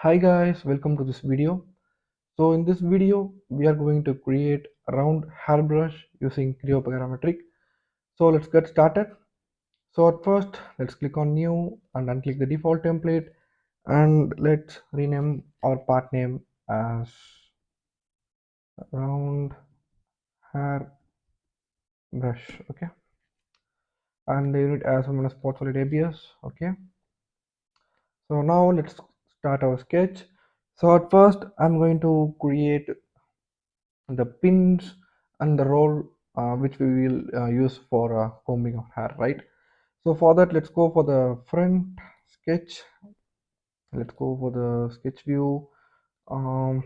Hi guys, welcome to this video. So in this video, we are going to create a round hairbrush using Creo parametric. So let's get started. So at first, let's click on new and unclick the default template and let's rename our part name as round hairbrush. Okay, and the unit as one as spot solid ABS. Okay, so now let's start our sketch. So at first, I'm going to create the pins and the roll which we will use for combing of hair, right? So for that, let's go for the front sketch. Let's go for the sketch view.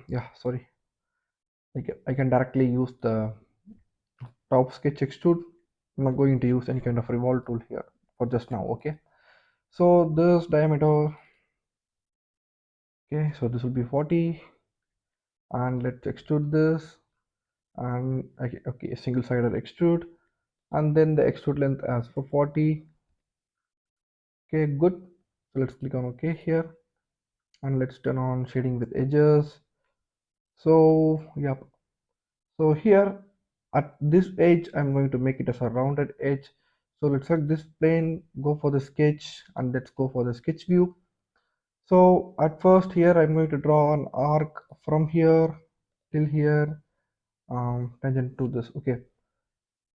Yeah, sorry, I can directly use the top sketch extrude. I'm not going to use any kind of revolve tool here for just now. Okay, so this diameter, okay, so this will be 40, and let's extrude this, and okay, single sided extrude, and then the extrude length as for 40. Okay, good. So let's click on OK here, and let's turn on shading with edges. So yep, so here at this edge I'm going to make it as a rounded edge. So let's select this plane, go for the sketch, and let's go for the sketch view. So at first here I'm going to draw an arc from here till here, tangent to this. Okay,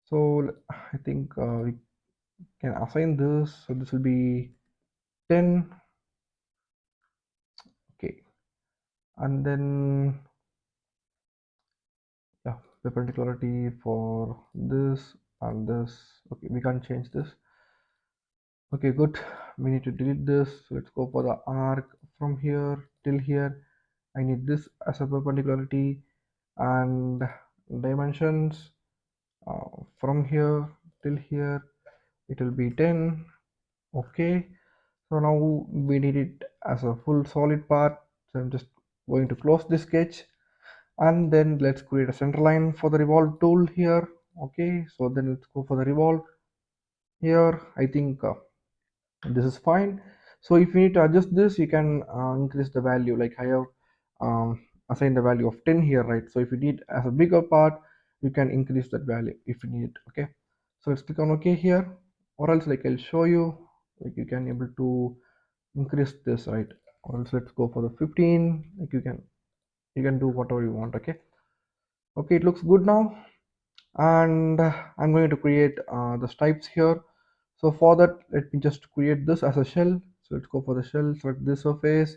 so I think we can assign this, so this will be 10. Okay, and then yeah, perpendicularity for this and this. Okay, we can't change this. Okay, good. We need to delete this. So let's go for the arc from here till here. I need this as a perpendicularity, and dimensions from here till here, it will be 10. Okay, so now we need it as a full solid part. So I'm just going to close this sketch, and then let's create a center line for the revolve tool here. Okay, so then let's go for the revolve here. I think this is fine. So if you need to adjust this, you can increase the value, like I have assigned the value of 10 here, right? So if you need as a bigger part, you can increase that value if you need. Okay, so let's click on OK here, or else like I'll show you, like you can able to increase this, right? Or else let's go for the 15. Like you can do whatever you want. Okay, okay, it looks good now, and I'm going to create the stripes here. So for that, let me just create this as a shell. So let's go for the shell, select this surface,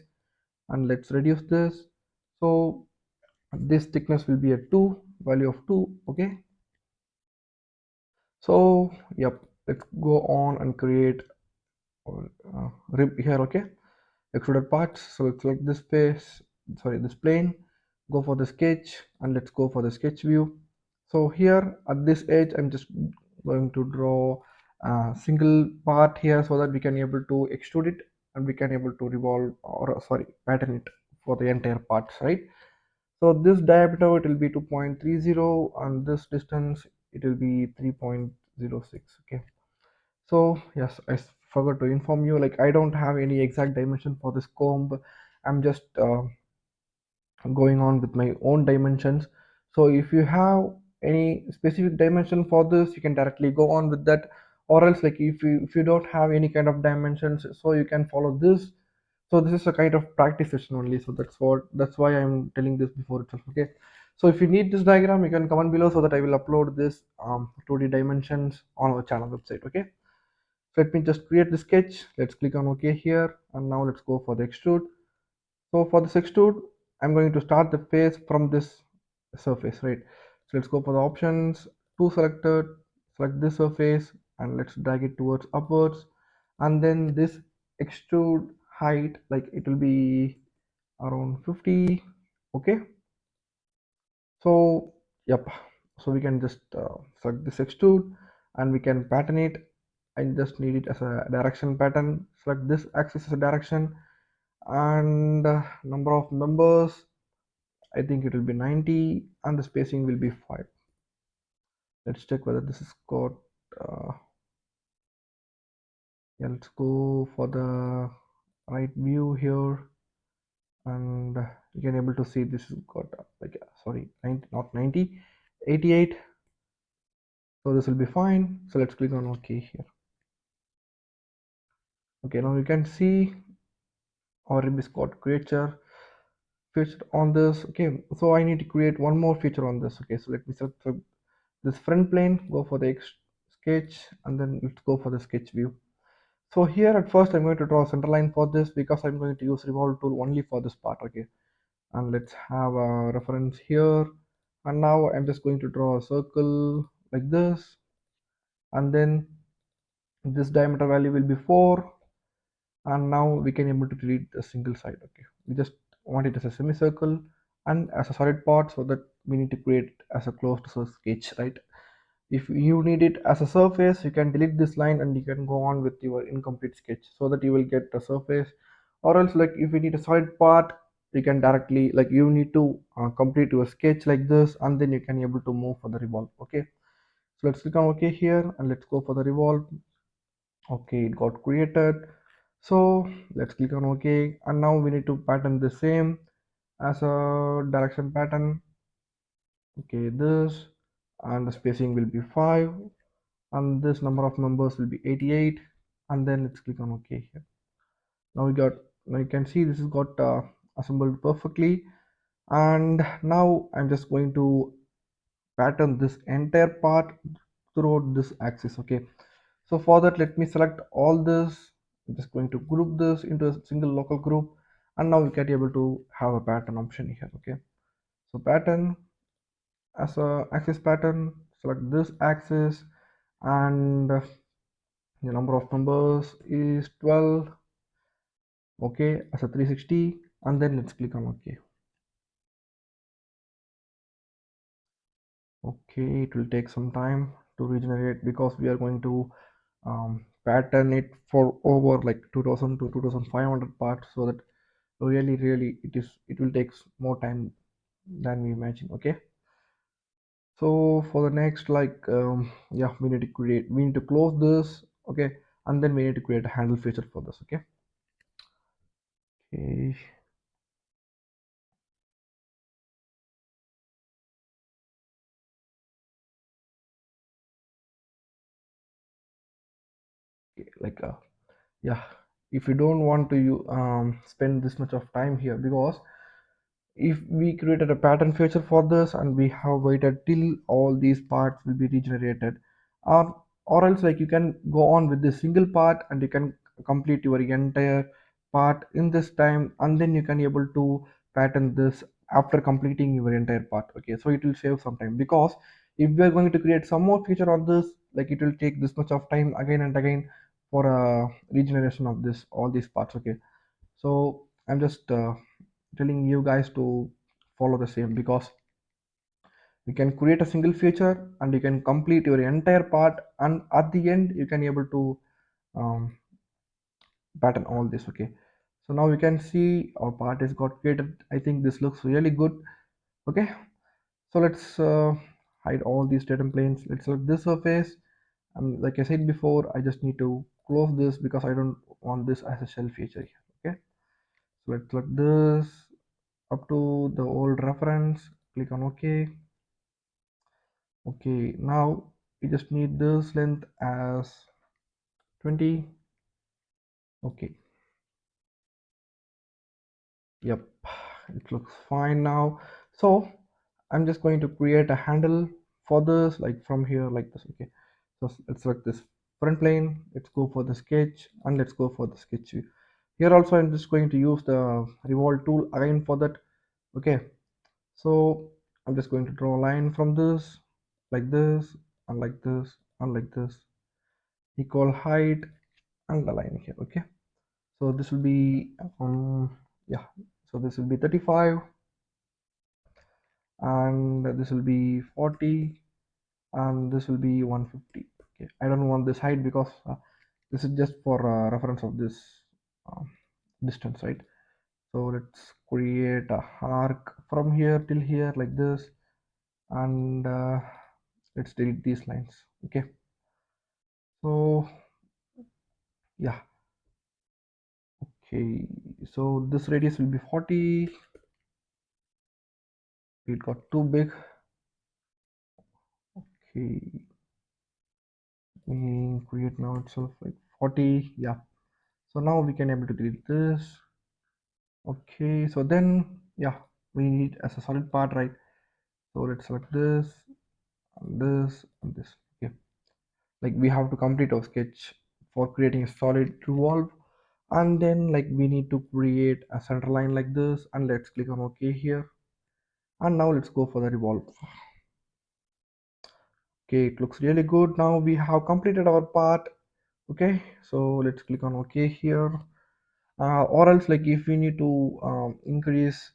and let's reduce this. So this thickness will be a 2, value of 2. Okay, so yep, let's go on and create rib here. Okay, extruded parts. So let's select this face, sorry, this plane, go for the sketch, and let's go for the sketch view. So here at this edge, I'm just going to draw a single part here so that we can able to extrude it, and we can able to revolve, or sorry, pattern it for the entire parts, right? So this diameter, it will be 2.30, and this distance, it will be 3.06. Okay, so yes, I forgot to inform you, like I don't have any exact dimension for this comb. I'm just going on with my own dimensions. So if you have any specific dimension for this, you can directly go on with that, or else like if you don't have any kind of dimensions, so you can follow this. So this is a kind of practice session only, so that's why I'm telling this before itself. Okay, so if you need this diagram, you can comment below so that I will upload this 2D dimensions on our channel website. Okay, so let me just create the sketch. Let's click on OK here, and now let's go for the extrude. So for this extrude, I'm going to start the face from this surface, right? So let's go for the options, to selected, select this surface, and let's drag it towards upwards. And then this extrude height, like it will be around 50. Okay, so yep, so we can just select this extrude, and we can pattern it. I just need it as a direction pattern. Select this axis as a direction, and number of members, I think it will be 90, and the spacing will be 5. Let's check whether this is got yeah, let's go for the right view here, and you can able to see this is got like sorry 90, not 90, 88. So this will be fine. So let's click on OK here. Okay, now you can see our rib is got creature featured on this. Okay, so I need to create one more feature on this. Okay, so let me select this front plane, go for the sketch, and then let's go for the sketch view. So here at first I'm going to draw a center line for this because I'm going to use revolve tool only for this part. Okay, and let's have a reference here, and now I'm just going to draw a circle like this, and then this diameter value will be 4, and now we can able to delete a single side. Okay, we just want it as a semicircle and as a solid part, so that we need to create it as a closed sketch, right? If you need it as a surface, you can delete this line and you can go on with your incomplete sketch so that you will get a surface. Or else, like if you need a solid part, you can directly, like you need to complete your sketch like this, and then you can able to move for the revolve. Okay, so let's click on OK here and let's go for the revolve. Okay, it got created. So let's click on OK, and now we need to pattern the same as a direction pattern. Okay, this, and the spacing will be 5, and this number of members will be 88, and then let's click on OK here. Now we got, now you can see this has got assembled perfectly, and now I'm just going to pattern this entire part throughout this axis. Okay, so for that, let me select all this. I'm just going to group this into a single local group, and now we can be able to have a pattern option here. Okay, so pattern, as a axis pattern, select this axis, and the number of numbers is 12. Okay, as a 360, and then let's click on OK. Okay, it will take some time to regenerate because we are going to pattern it for over like 2000 to 2500 parts, so that really it will take more time than we imagine. Okay, so for the next, like yeah, we need to close this. Okay, and then we need to create a handle feature for this. Okay, okay, like yeah, if you don't want to spend this much of time here, because if we created a pattern feature for this and we have waited till all these parts will be regenerated, or else like you can go on with this single part and you can complete your entire part in this time, and then you can able to pattern this after completing your entire part. Okay, so it will save some time, because if we are going to create some more feature on this, like it will take this much of time again and again for regeneration of this all these parts. Okay, so I'm just telling you guys to follow the same, because you can create a single feature and you can complete your entire part, and at the end you can able to um, pattern all this. Okay, so now you can see our part is got created. I think this looks really good. Okay, so let's hide all these datum planes. Let's select this surface, and like I said before, I just need to close this because I don't want this as a shell feature here. Okay, so let's select this up to the old reference, click on OK. Okay, now we just need this length as 20. Okay, yep, it looks fine now. So I'm just going to create a handle for this, like from here like this. Okay, so let's select this front plane, let's go for the sketch, and let's go for the sketch view. Here also I'm just going to use the revolve tool again for that. Okay, so I'm just going to draw a line from this, like this, and like this, and like this, equal height, and the line here. Okay, so this will be yeah, so this will be 35, and this will be 40, and this will be 150. Okay, I don't want this height because this is just for reference of this um, distance, right? So let's create a arc from here till here like this, and let's delete these lines. Okay, so yeah, Okay, so this radius will be 40. It got too big. Okay, we create now itself like 40. Yeah, so now we can able to delete this. Okay, so then yeah, we need as a solid part, right? So let's select this and this and this. Okay, like we have to complete our sketch for creating a solid revolve, and then like we need to create a center line like this, and let's click on OK here, and now let's go for the revolve. Okay, it looks really good. Now we have completed our part. Okay, so let's click on OK here, or else like if we need to increase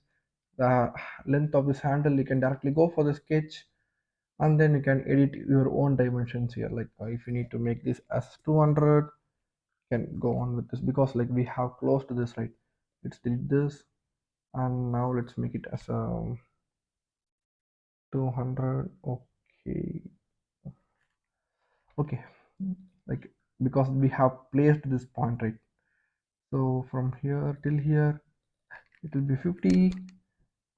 the length of this handle, you can directly go for the sketch, and then you can edit your own dimensions here. Like if you need to make this as 200, can go on with this, because like we have closed this, right? Let's delete this, and now let's make it as a 200. Okay, okay, like because we have placed this point, right? So from here till here it will be 50,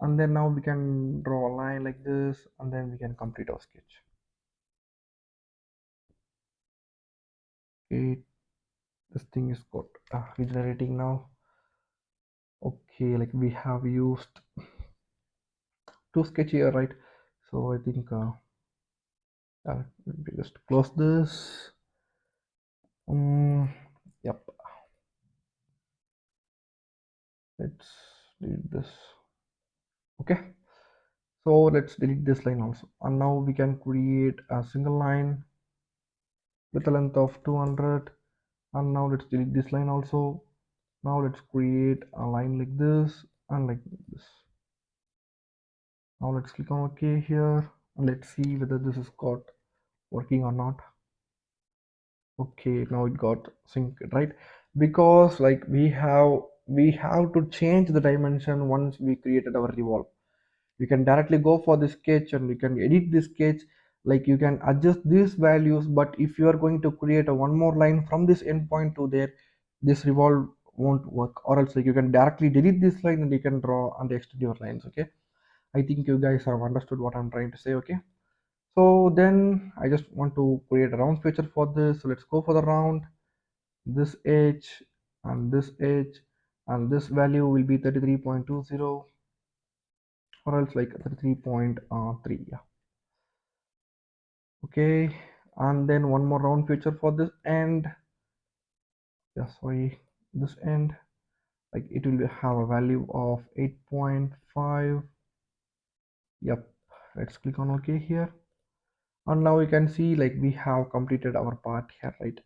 and then now we can draw a line like this, and then we can complete our sketch. Okay, this thing is got regenerating now. Okay, like we have used two sketch here, right? So I think we just close this. Yep, let's delete this. Okay, so let's delete this line also, and now we can create a single line with a length of 200, and now let's delete this line also. Now let's create a line like this and like this. Now let's click on OK here, and let's see whether this is got working or not. Okay, now it got synced, right? Because like we have to change the dimension once we created our revolve. You can directly go for the sketch and you can edit the sketch, like you can adjust these values. But if you are going to create a one more line from this endpoint to there, this revolve won't work. Or else like you can directly delete this line and you can draw and extend your lines. Okay, I think you guys have understood what I'm trying to say. Okay, so then I just want to create a round feature for this. So let's go for the round, this edge and this edge, and this value will be 33.20, or else like 33.3. Yeah, okay, and then one more round feature for this end. Yeah, sorry, this end, like it will have a value of 8.5. Yep, let's click on OK here, and now you can see like we have completed our part here, right?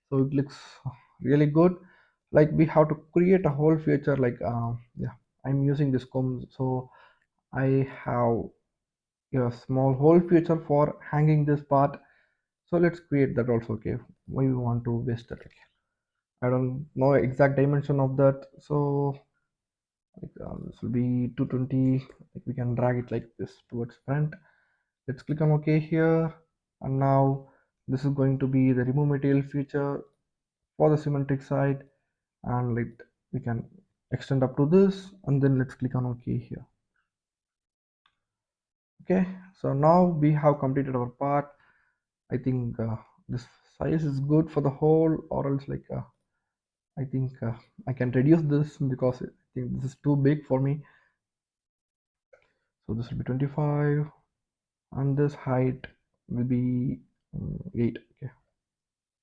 So it looks really good. Like we have to create a whole feature, like yeah, I'm using this comb, so I have a small hole feature for hanging this part. So let's create that also. Okay, why we want to waste that? Okay, I don't know exact dimension of that, so like, this will be 220. Like we can drag it like this towards front. Let's click on OK here, and now this is going to be the remove material feature for the symmetric side, and like we can extend up to this, and then let's click on OK here. Okay, so now we have completed our part. I think this size is good for the whole, or else like I think I can reduce this, because I think this is too big for me. So this will be 25, and this height will be 8. Okay,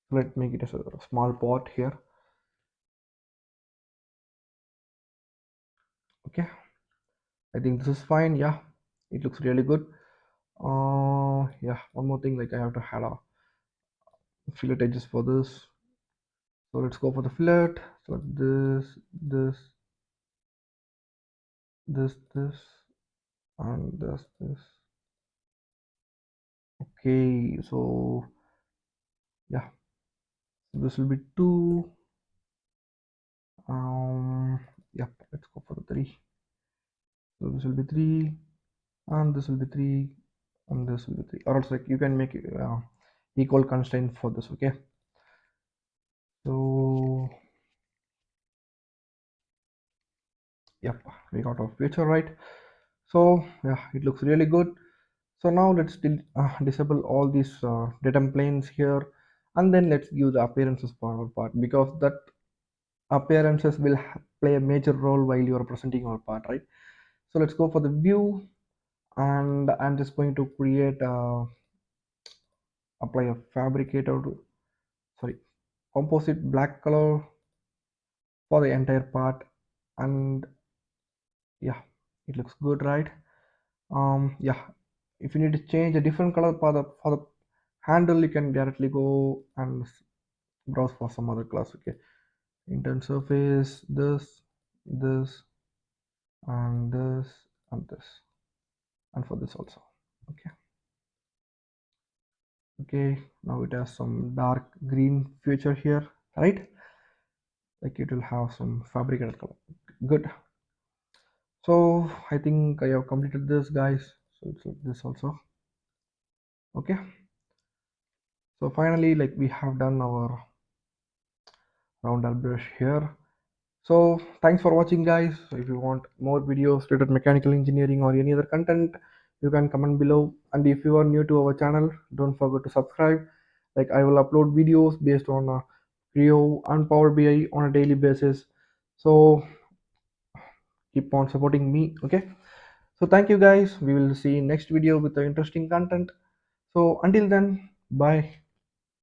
so let's make it as a small pot here. Okay, I think this is fine. Yeah, it looks really good. Yeah, one more thing, like I have to add a fillet edges for this. So let's go for the fillet. So this and this. Okay, so yeah, so this will be 2. Yep, let's go for the 3. So this will be 3, and this will be 3, and this will be 3. Or else like you can make equal constraint for this. Okay, so Yep, we got our future right. So yeah, it looks really good. So now let's disable all these datum planes here, and then let's give the appearances for our part, because that appearances will play a major role while you are presenting our part, right? So let's go for the view, and I'm just going to create apply a fabricator sorry, composite black color for the entire part. And yeah, it looks good, right? Yeah, if you need to change a different color for the handle, you can directly go and browse for some other class. Okay, intern surface, this and this and this, and for this also. Okay, okay, now it has some dark green feature here, right? Like it will have some fabricated color. Good. So I think I have completed this, guys. So it's like this also. Okay, so finally, like, we have done our round brush here. So thanks for watching, guys. So if you want more videos related to mechanical engineering or any other content, you can comment below. And if you are new to our channel, don't forget to subscribe. Like, I will upload videos based on Creo and Power BI on a daily basis. So keep on supporting me. Okay, so thank you, guys. We will see next video with the interesting content. So until then, bye.